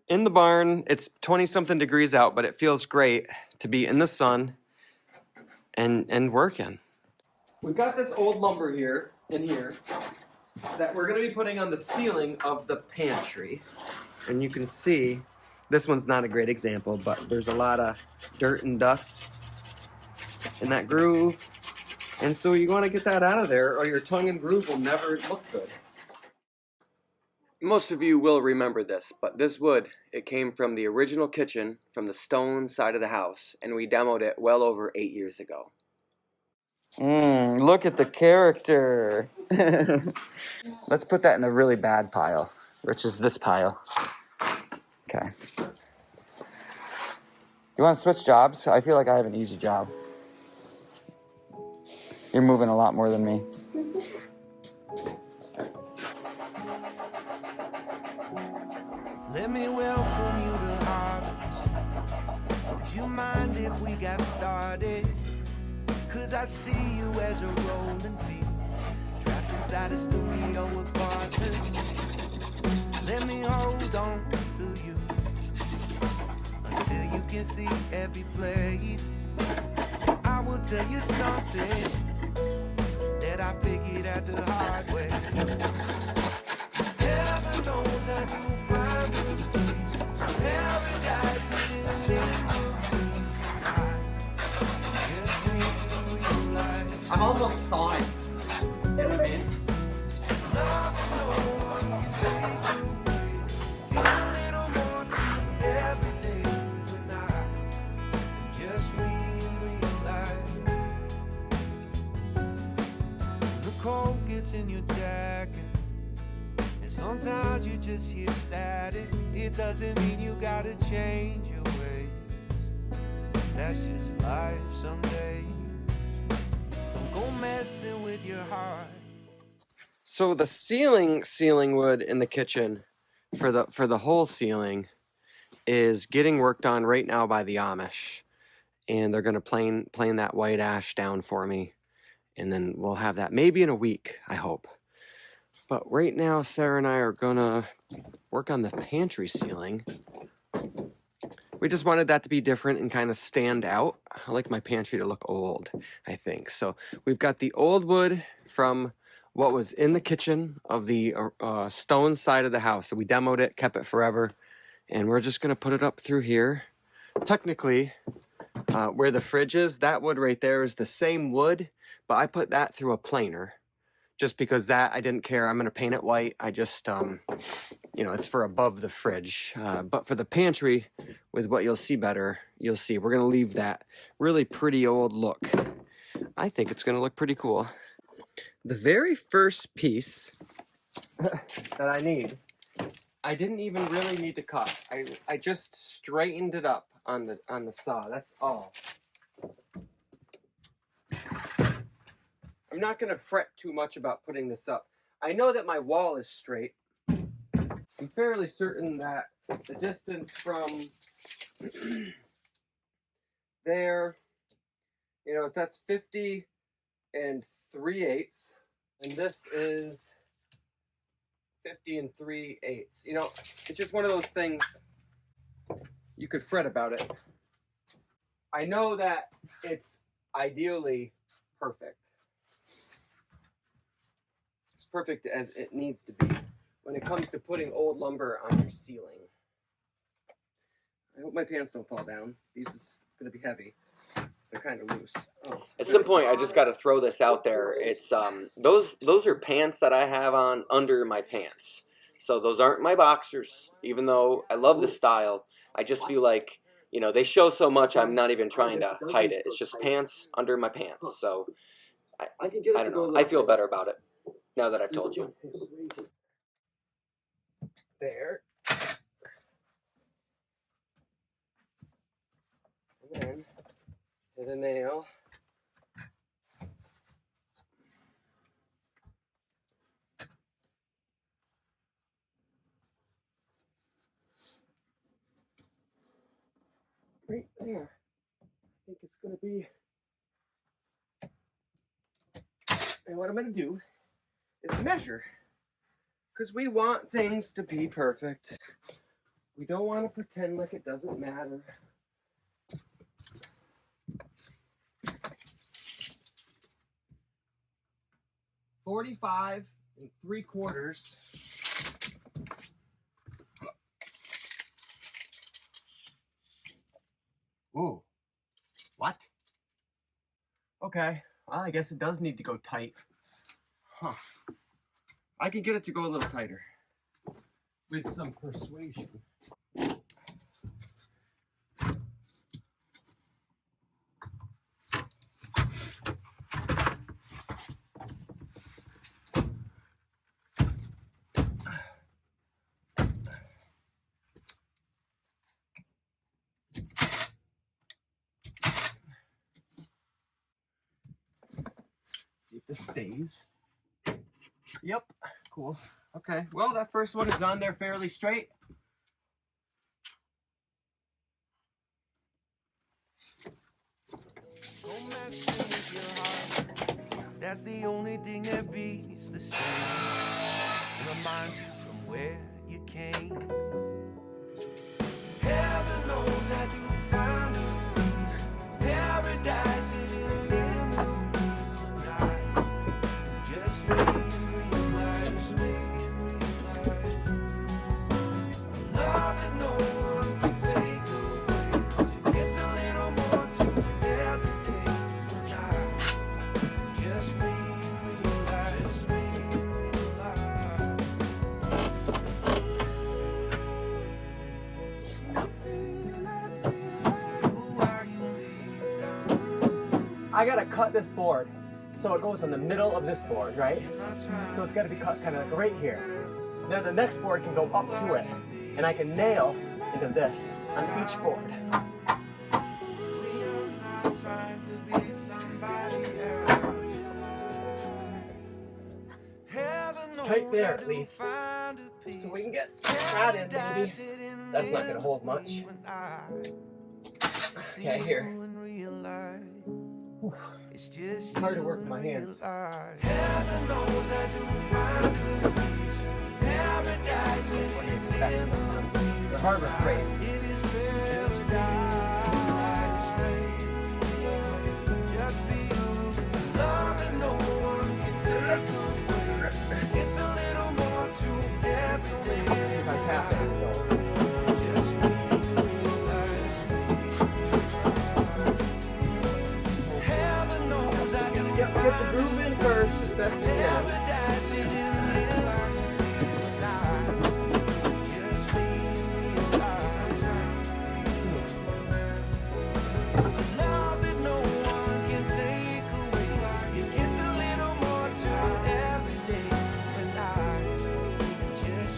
In the barn, it's 20-something degrees out, but it feels great to be in the sun and working. We've got this old lumber here that we're going to be putting on the ceiling of the pantry. And you can see, this one's not a great example, but there's a lot of dirt and dust in that groove. And so you want to get that out of there or your tongue and groove will never look good. Most of you will remember this, but this wood, it came from the original kitchen from the stone side of the house, and we demoed it well over 8 years ago. Look at the character. Let's put that in the really bad pile, which is this pile. Okay. You want to switch jobs? I feel like I have an easy job. You're moving a lot more than me. Let me welcome you to harvest. Would you mind if we got started? Cause I see you as a rolling beat, trapped inside a studio apartment. Let me hold on to you until you can see every blade. I will tell you something that I figured out the hard way. Heaven knows I do find the peace. Paradise is in I'm almost sawing. You know what I mean? The cold gets in your jacket, and sometimes you just hear static. It doesn't mean you gotta change your ways. That's just life some days. Don't go messing with your heart. So the ceiling wood in the kitchen for the whole ceiling is getting worked on right now by the Amish, and they're gonna plane that white ash down for me, and then we'll have that maybe in a week, I hope. But right now, Sarah and I are gonna work on the pantry ceiling. We just wanted that to be different and kind of stand out. I like my pantry to look old, I think. So we've got the old wood from what was in the kitchen of the stone side of the house. So we demoed it, kept it forever, and we're just gonna put it up through here. Technically, where the fridge is, that wood right there is the same wood, but I put that through a planer just because that I didn't care. I'm gonna paint it white. I just, you know, it's for above the fridge. But for the pantry, with what you'll see better, you'll see we're gonna leave that really pretty old look. I think it's gonna look pretty cool. The very first piece that I need, I didn't even really need to cut. I just straightened it up on the saw. That's all. I'm not gonna fret too much about putting this up. I know that my wall is straight. I'm fairly certain that the distance from there, you know, that's 50 3/8, and this is 50 3/8. You know, it's just one of those things you could fret about it. I know that it's ideally perfect. It's perfect as it needs to be when it comes to putting old lumber on your ceiling. I hope my pants don't fall down. These is going to be heavy. They're kind of loose. Oh. At some point, I just got to throw this out there. It's those are pants that I have on under my pants. So those aren't my boxers. Even though I love the style, I just feel like, you know, they show so much. I'm not even trying to hide it. It's just pants under my pants. So I don't know. I feel better about it now that I've told you. There. And then hit a nail. Right there. I think it's gonna be. And what I'm gonna do is measure, because we want things to be perfect. We don't want to pretend like it doesn't matter. $45 3/4. Ooh, what? Okay, well, I guess it does need to go tight. Huh. I can get it to go a little tighter with some persuasion. See if this stays. Yep, cool. Okay, well, that first one is on there fairly straight. Don't mess with your heart. That's the only thing that beats the same. Reminds you from where you came. Heaven knows that you found a peace. Paradise in limits, but I just wait and realize, love that no one can take away. It's a little more to every day, but I just wait and realize, I gotta cut this board so it goes in the middle of this board, right? So it's gotta be cut kind of like right here. Then the next board can go up to it, and I can nail into this on each board. It's tight there at least, so we can get that in maybe. That's not gonna hold much. Okay, here. It's hard to work with my hands. Heaven knows I do find good peace. Paradise is They're Harbor Freight. it is paradise. Just be you. Love that no one can take away. It's a little more to answer when If I pass it, it goes. just be Heaven knows I do Yep, get the groove in first as best we can. paradise in just be love that no one can take away. It gets a little more to every day when I just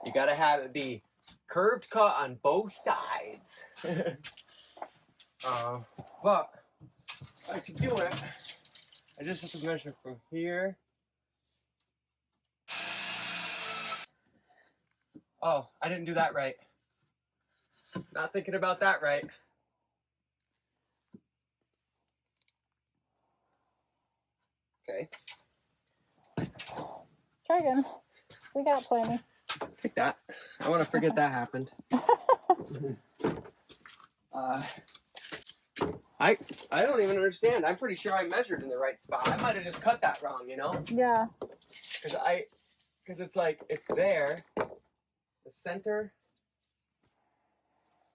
You gotta have it be curved cut on both sides. But I can do it. I just have to measure from here. Oh, I didn't do that right. Not thinking about that right. Okay. Try again. We got plenty. Take that. I want to forget that happened. I don't even understand. I'm pretty sure I measured in the right spot. I might have just cut that wrong, you know? Yeah. Because it's like, it's there. The center.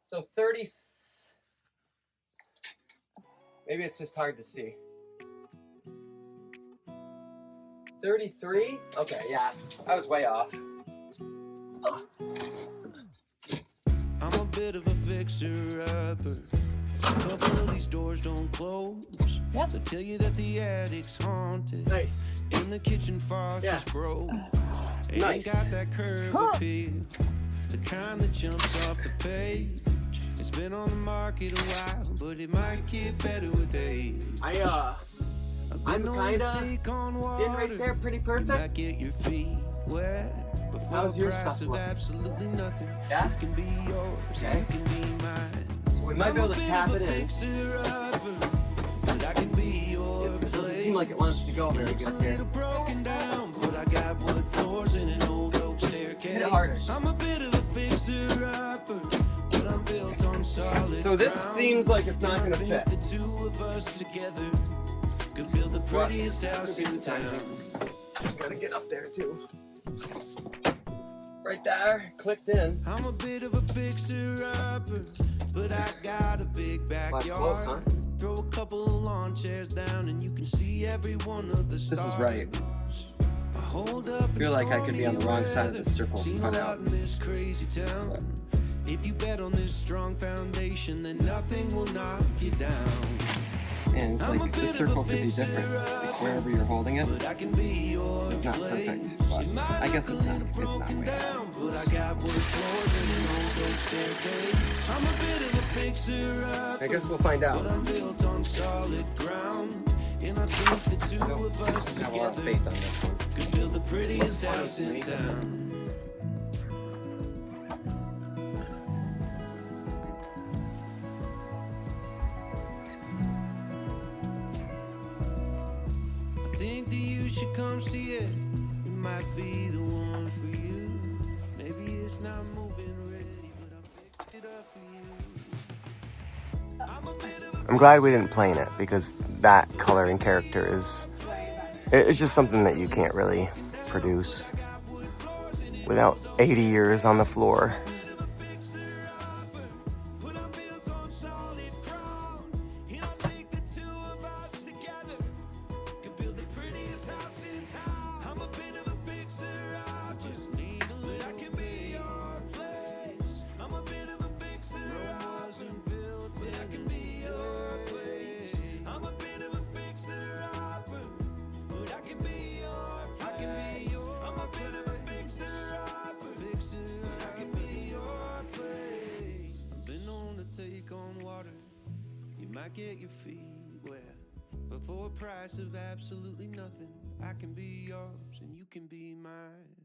So 30, maybe it's just hard to see. 33? Okay, yeah, I was way off. I'm a bit of a fixer-upper. A couple of these doors don't close. Yep. They'll tell you that the attic's haunted. Nice. And the kitchen faucet's Yeah. broke. It Nice. ain't got that curb Huh. appeal, the kind that jumps off the page. It's been on the market a while, but it might get better with age. I'm kinda in right there, pretty You perfect. might get your feet wet before How's the your price stuff of looking? absolutely nothing. Yeah? This can be yours, Okay. you can be mine. So we might be able to tap it in. Fixer-upper, but I can be your It doesn't place. seem like it wants to go very It's a good here. little broken down, but I got wood floors and an old oak staircase. Hit it harder. I'm a bit of a fixer-upper, but I'm built on solid So this ground. seems like it's not And I gonna think fit. the two of us together could build the prettiest house in town. Gotta get up there too. Right there, clicked in. I'm a bit of a fixer-upper, but I got a big That's backyard. close, huh? Throw a couple of lawn chairs down and you can see every one of the stars. This is right. I hold up Feel like I could be on the wrong side of this circle Seen cut a out. lot in this crazy town. If you bet on this strong foundation, then nothing will knock you down. And it's like the circle could be different, like wherever you're holding it. But I can be your It's not place. perfect, but She might I guess it's not. look It's not broken way down, but I got wood floors and an old oak staircase. I'm a bit of a fixer-upper, I guess we'll find but out. I'm built on solid ground. And I think the two of us I have a lot of together faith on this one. could build the prettiest house in town. I think that you should come see it. It might be the one for you. Maybe it's not moving ready, but I fixed it up for you. I'm a bit of a I'm glad we didn't plane it because that color and character is, it's just something that you can't really produce without 80 years on the floor. but I'm built on solid ground. And I think the two of us together could build the prettiest house in town. I'm a bit of a fixer-upper, just need a little. I can be your place. I'm a bit of a fixer-upper, but I can be your place. I'm a bit of a fixer-upper, but I can be your place. I'm a bit of a fixer-upper, but I can be your place. I've been known to take on water. You might get your feet wet, but for a price of absolutely nothing, I can be yours and you can be mine.